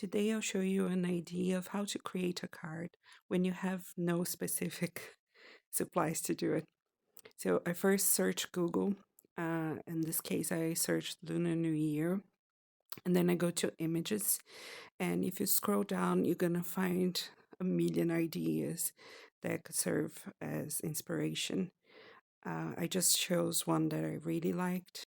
Today I'll show you an idea of how to create a card when you have no specific supplies to do it. So I first search Google. In this case, I searched Lunar New Year, and then I go to images. And if you scroll down, you're gonna find a million ideas that could serve as inspiration. I just chose one that I really liked.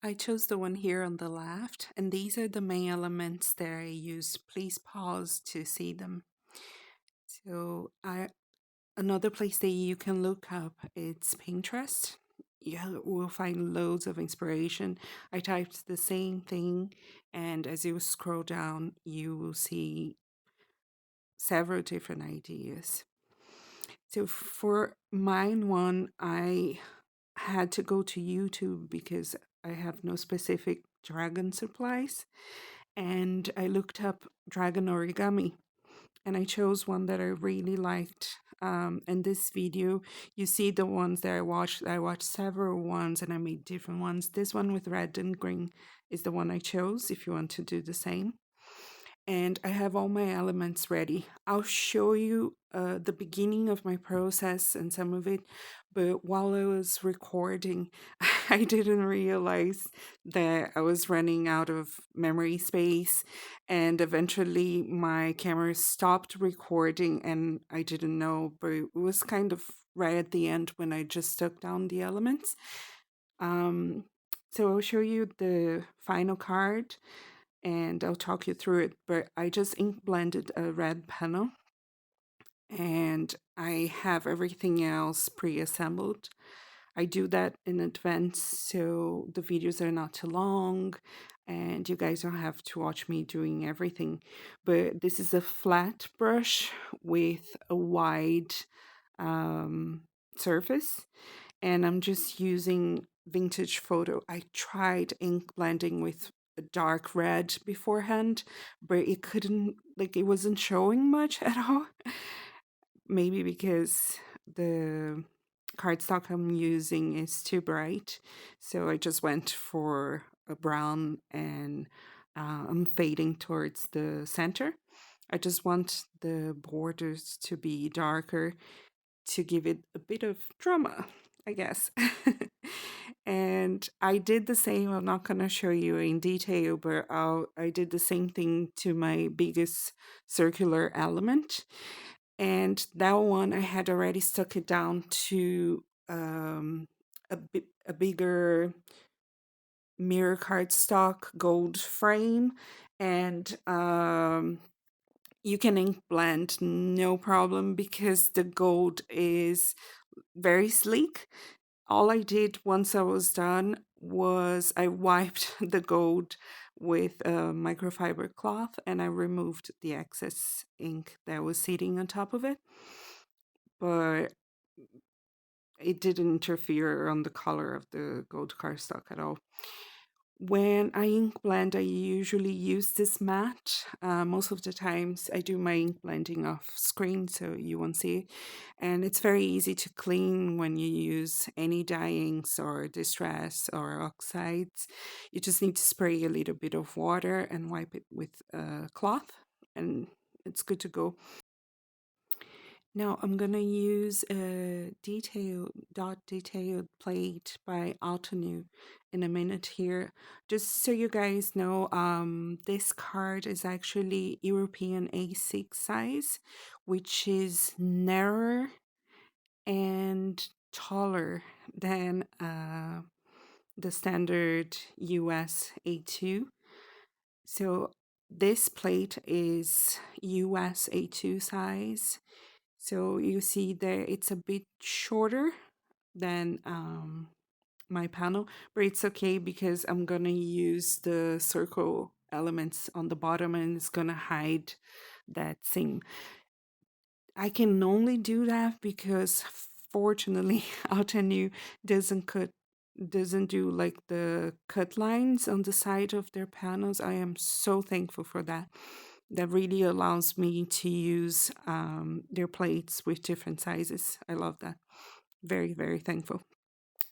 I chose the one here on the left, and these are the main elements that I used. Please pause to see them. So another place that you can look up, it's Pinterest. You will find loads of inspiration. I typed the same thing, and as you scroll down, you will see several different ideas. So for mine one, I had to go to YouTube because I have no specific dragon supplies. And I looked up dragon origami, and I chose one that I really liked. In this video, you see the ones that I watched. I watched several ones and I made different ones. This one with red and green is the one I chose if you want to do the same. And I have all my elements ready. I'll show you the beginning of my process and some of it, but while I was recording, I didn't realize that I was running out of memory space, and eventually my camera stopped recording, and I didn't know, but it was kind of right at the end when I just took down the elements. So I'll show you the final card and I'll talk you through it. But I just ink blended a red panel and I have everything else pre-assembled. I do that in advance so the videos are not too long and you guys don't have to watch me doing everything. But this is a flat brush with a wide surface, and I'm just using vintage photo. I tried ink blending with a dark red beforehand, but it couldn't, like, it wasn't showing much at all. Maybe because the cardstock I'm using is too bright, so I just went for a brown, and I'm fading towards the center. I just want the borders to be darker to give it a bit of drama, I guess. And I did the same. I'm not going to show you in detail, but I did the same thing to my biggest circular element. And that one, I had already stuck it down to a bigger mirror cardstock gold frame. And you can ink blend no problem because the gold is very sleek. All I did once I was done was I wiped the gold with a microfiber cloth and I removed the excess ink that was sitting on top of it. But it didn't interfere on the color of the gold cardstock at all. When I ink blend, I usually use this mat. Most of the times I do my ink blending off screen so you won't see it. And it's very easy to clean when you use any dye inks or distress or oxides. You just need to spray a little bit of water and wipe it with a cloth and it's good to go. Now I'm gonna use a detailed plate by Altenew in a minute here. Just so you guys know, this card is actually European A6 size, which is narrower and taller than the standard US A2. So this plate is US A2 size. So you see there it's a bit shorter than my panel, but it's okay because I'm gonna use the circle elements on the bottom and it's gonna hide that seam. I can only do that because fortunately Altenew doesn't do like the cut lines on the side of their panels. I am so thankful for that. That really allows me to use their plates with different sizes. I love that. Very, very thankful.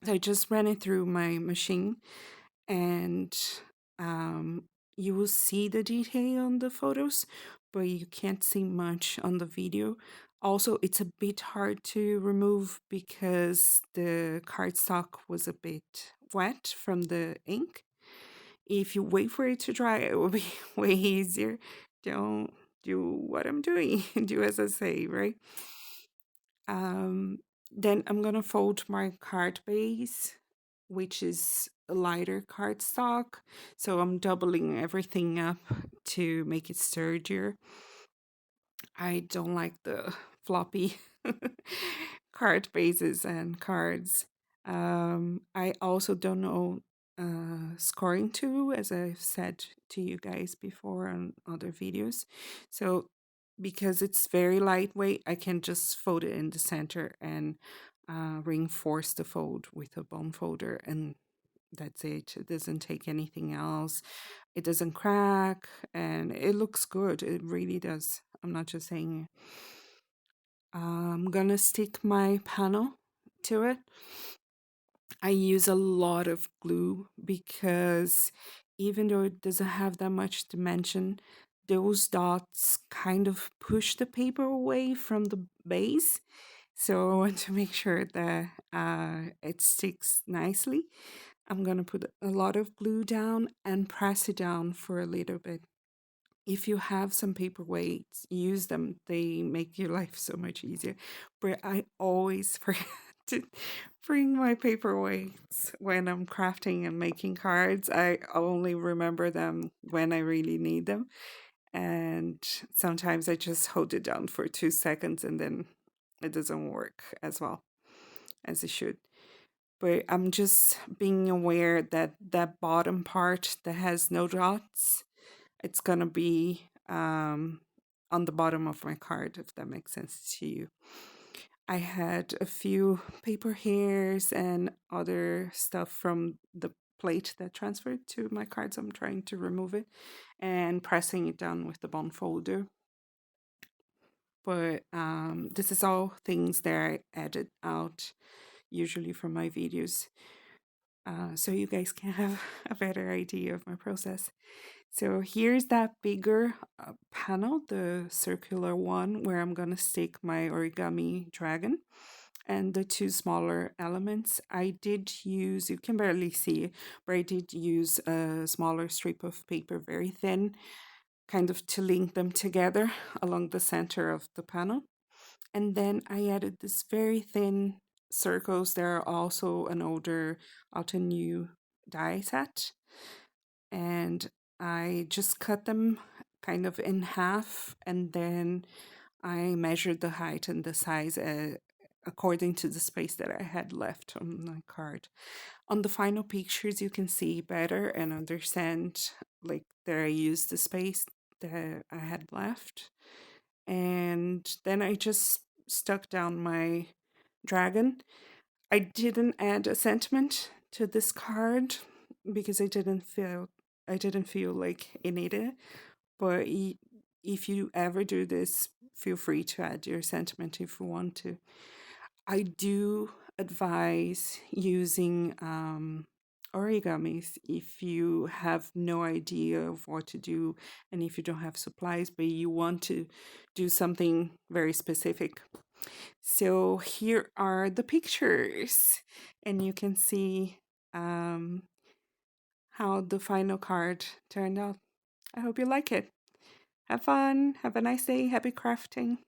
So I just ran it through my machine and you will see the detail on the photos, but you can't see much on the video. Also, it's a bit hard to remove because the cardstock was a bit wet from the ink. If you wait for it to dry, it will be way easier. Don't do what I'm doing. Do as I say, right? Um, then I'm gonna fold my card base, which is a lighter cardstock. So I'm doubling everything up to make it sturdier. I don't like the floppy card bases and cards. I also don't know scoring tool, as I've said to you guys before on other videos. So because it's very lightweight, I can just fold it in the center and reinforce the fold with a bone folder, and that's it. It doesn't take anything else. It doesn't crack, and it looks good. It really does. I'm not just saying it. I'm gonna stick my panel to it. I use a lot of glue because even though it doesn't have that much dimension, those dots kind of push the paper away from the base. So I want to make sure that it sticks nicely. I'm gonna put a lot of glue down and press it down for a little bit. If you have some paperweights, use them. They make your life so much easier. But I always forget to bring my paperweights when I'm crafting and making cards. I only remember them when I really need them. And sometimes I just hold it down for 2 seconds and then it doesn't work as well as it should. But I'm just being aware that that bottom part that has no dots, it's gonna be on the bottom of my card, if that makes sense to you. I had a few paper hairs and other stuff from the plate that transferred to my cards. I'm trying to remove it and pressing it down with the bond folder. But this is all things that I edit out usually from my videos, so you guys can have a better idea of my process. So here's that bigger panel, the circular one, where I'm gonna stick my origami dragon, and the two smaller elements. I did use, you can barely see, but I did use a smaller strip of paper, very thin, kind of to link them together along the center of the panel. And then I added this very thin circles. There are also an older Altenew die set, and I just cut them kind of in half, and then I measured the height and the size according to the space that I had left on my card. On the final pictures, you can see better and understand like that I used the space that I had left. And then I just stuck down my dragon. I didn't add a sentiment to this card because I didn't feel like it needed. But if you ever do this, feel free to add your sentiment if you want to. I do advise using origamis if you have no idea of what to do and if you don't have supplies, but you want to do something very specific. So here are the pictures, and you can see how the final card turned out. I hope you like it. Have fun. Have a nice day. Happy crafting.